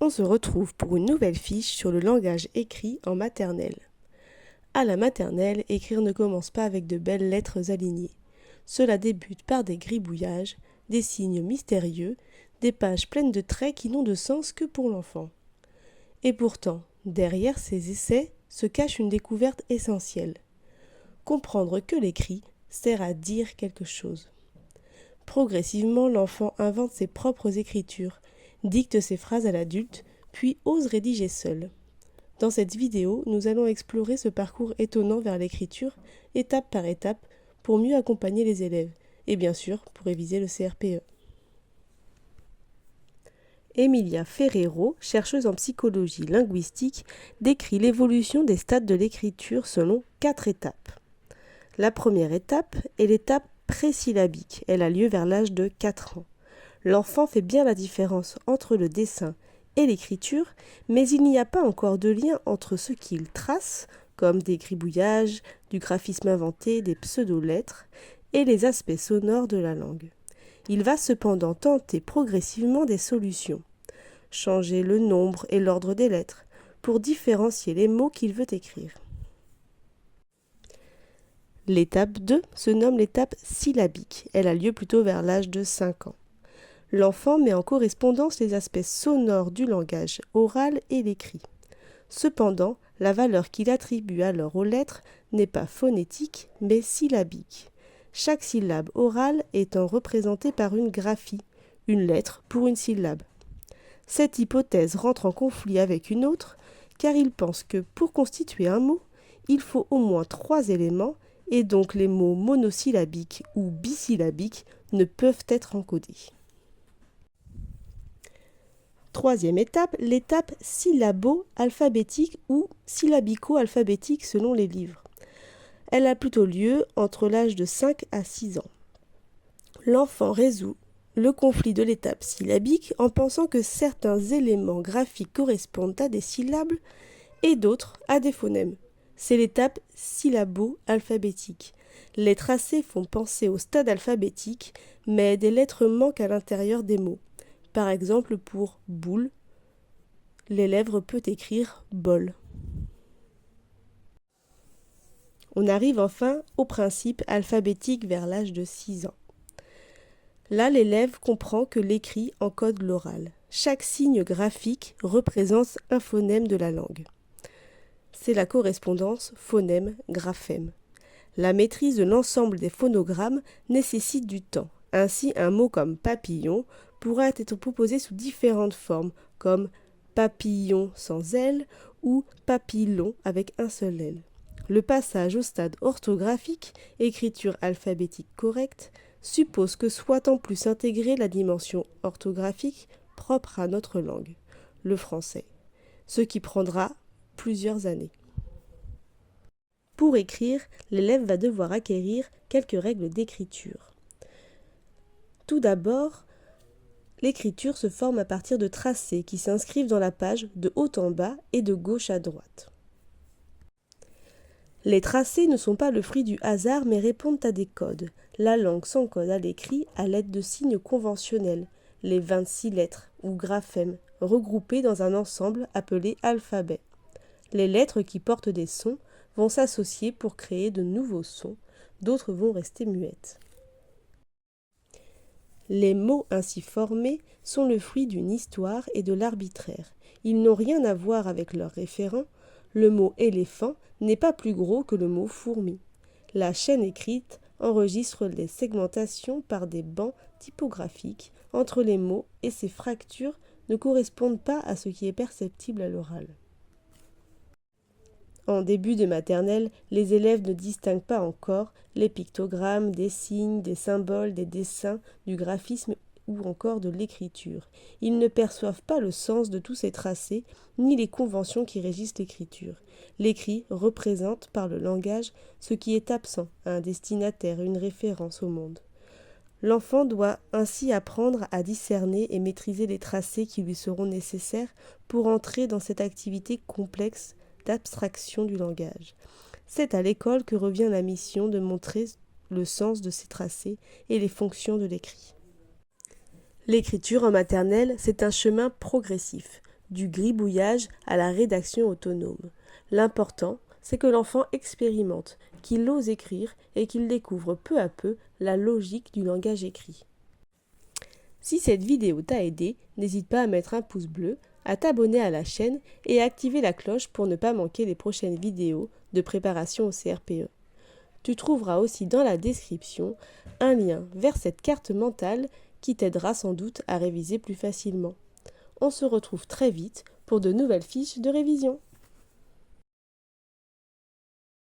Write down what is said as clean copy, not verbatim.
On se retrouve pour une nouvelle fiche sur le langage écrit en maternelle. À la maternelle, écrire ne commence pas avec de belles lettres alignées. Cela débute par des gribouillages, des signes mystérieux, des pages pleines de traits qui n'ont de sens que pour l'enfant. Et pourtant, derrière ces essais se cache une découverte essentielle. Comprendre que l'écrit sert à dire quelque chose. Progressivement, l'enfant invente ses propres écritures, dicte ses phrases à l'adulte, puis ose rédiger seul. Dans cette vidéo, nous allons explorer ce parcours étonnant vers l'écriture, étape par étape, pour mieux accompagner les élèves, et bien sûr pour réviser le CRPE. Emilia Ferrero, chercheuse en psychologie linguistique, décrit l'évolution des stades de l'écriture selon 4 étapes. La première étape est l'étape présyllabique. Elle a lieu vers l'âge de 4 ans. L'enfant fait bien la différence entre le dessin et l'écriture, mais il n'y a pas encore de lien entre ce qu'il trace, comme des gribouillages, du graphisme inventé, des pseudo-lettres, et les aspects sonores de la langue. Il va cependant tenter progressivement des solutions. Changer le nombre et l'ordre des lettres, pour différencier les mots qu'il veut écrire. L'étape 2 se nomme l'étape syllabique. Elle a lieu plutôt vers l'âge de 5 ans. L'enfant met en correspondance les aspects sonores du langage oral et l'écrit. Cependant, la valeur qu'il attribue alors aux lettres n'est pas phonétique, mais syllabique. Chaque syllabe orale étant représentée par une graphie, une lettre pour une syllabe. Cette hypothèse rentre en conflit avec une autre, car il pense que pour constituer un mot, il faut au moins 3 éléments, et donc les mots monosyllabiques ou bisyllabiques ne peuvent être encodés. Troisième étape, l'étape syllabo-alphabétique ou syllabico-alphabétique selon les livres. Elle a plutôt lieu entre l'âge de 5 à 6 ans. L'enfant résout le conflit de l'étape syllabique en pensant que certains éléments graphiques correspondent à des syllabes et d'autres à des phonèmes. C'est l'étape syllabo-alphabétique. Les tracés font penser au stade alphabétique, mais des lettres manquent à l'intérieur des mots. Par exemple, pour boule, l'élève peut écrire bol. On arrive enfin au principe alphabétique vers l'âge de 6 ans. Là, l'élève comprend que l'écrit encode l'oral. Chaque signe graphique représente un phonème de la langue. C'est la correspondance phonème-graphème. La maîtrise de l'ensemble des phonogrammes nécessite du temps. Ainsi, un mot comme papillon pourra être proposé sous différentes formes, comme papillon sans aile ou papillon avec un seul aile. Le passage au stade orthographique, écriture alphabétique correcte, suppose que soit en plus intégrée la dimension orthographique propre à notre langue, le français, ce qui prendra plusieurs années. Pour écrire, l'élève va devoir acquérir quelques règles d'écriture. Tout d'abord, l'écriture se forme à partir de tracés qui s'inscrivent dans la page de haut en bas et de gauche à droite. Les tracés ne sont pas le fruit du hasard mais répondent à des codes. La langue s'encode à l'écrit à l'aide de signes conventionnels, les 26 lettres ou graphèmes, regroupés dans un ensemble appelé alphabet. Les lettres qui portent des sons vont s'associer pour créer de nouveaux sons, d'autres vont rester muettes. Les mots ainsi formés sont le fruit d'une histoire et de l'arbitraire. Ils n'ont rien à voir avec leur référent. Le mot éléphant n'est pas plus gros que le mot fourmi. La chaîne écrite enregistre les segmentations par des bancs typographiques entre les mots et ces fractures ne correspondent pas à ce qui est perceptible à l'oral. En début de maternelle, les élèves ne distinguent pas encore les pictogrammes, des signes, des symboles, des dessins, du graphisme ou encore de l'écriture. Ils ne perçoivent pas le sens de tous ces tracés, ni les conventions qui régissent l'écriture. L'écrit représente par le langage ce qui est absent à un destinataire, une référence au monde. L'enfant doit ainsi apprendre à discerner et maîtriser les tracés qui lui seront nécessaires pour entrer dans cette activité complexe d'abstraction du langage. C'est à l'école que revient la mission de montrer le sens de ces tracés et les fonctions de l'écrit. L'écriture en maternelle, c'est un chemin progressif. du gribouillage à la rédaction autonome. L'important, c'est que l'enfant expérimente, qu'il ose écrire et qu'il découvre peu à peu la logique du langage écrit. Si cette vidéo t'a aidé, n'hésite pas à mettre un pouce bleu, à t'abonner à la chaîne et à activer la cloche pour ne pas manquer les prochaines vidéos de préparation au CRPE. Tu trouveras aussi dans la description un lien vers cette carte mentale qui t'aidera sans doute à réviser plus facilement. On se retrouve très vite pour de nouvelles fiches de révision.